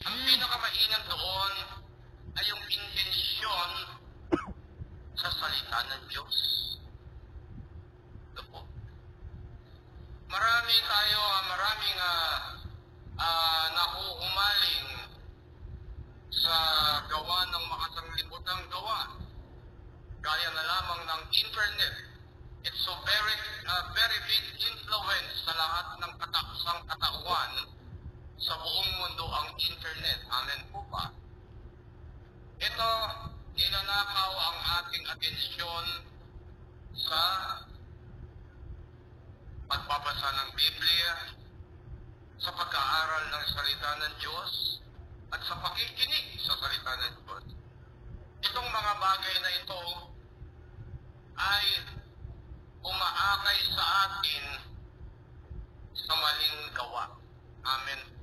Ang pinakamainam doon ay yung intensyon sa salita ng Diyos. Ito po. Maraming nahuhumaling sa gawa ng makasanglibutang gawa. Gaya na lamang ng internet. It's so very big influence sa lahat ng katauhan sa buong mundo ang internet. Amen po ba? Ito, ninanakaw ang ating atensyon sa pagbabasa ng Biblia, sa pag-aaral ng salita ng Diyos, at sa pakikinig sa salita ng Diyos. Itong mga bagay na ito ay umaakay sa atin sa maling gawa. Amen.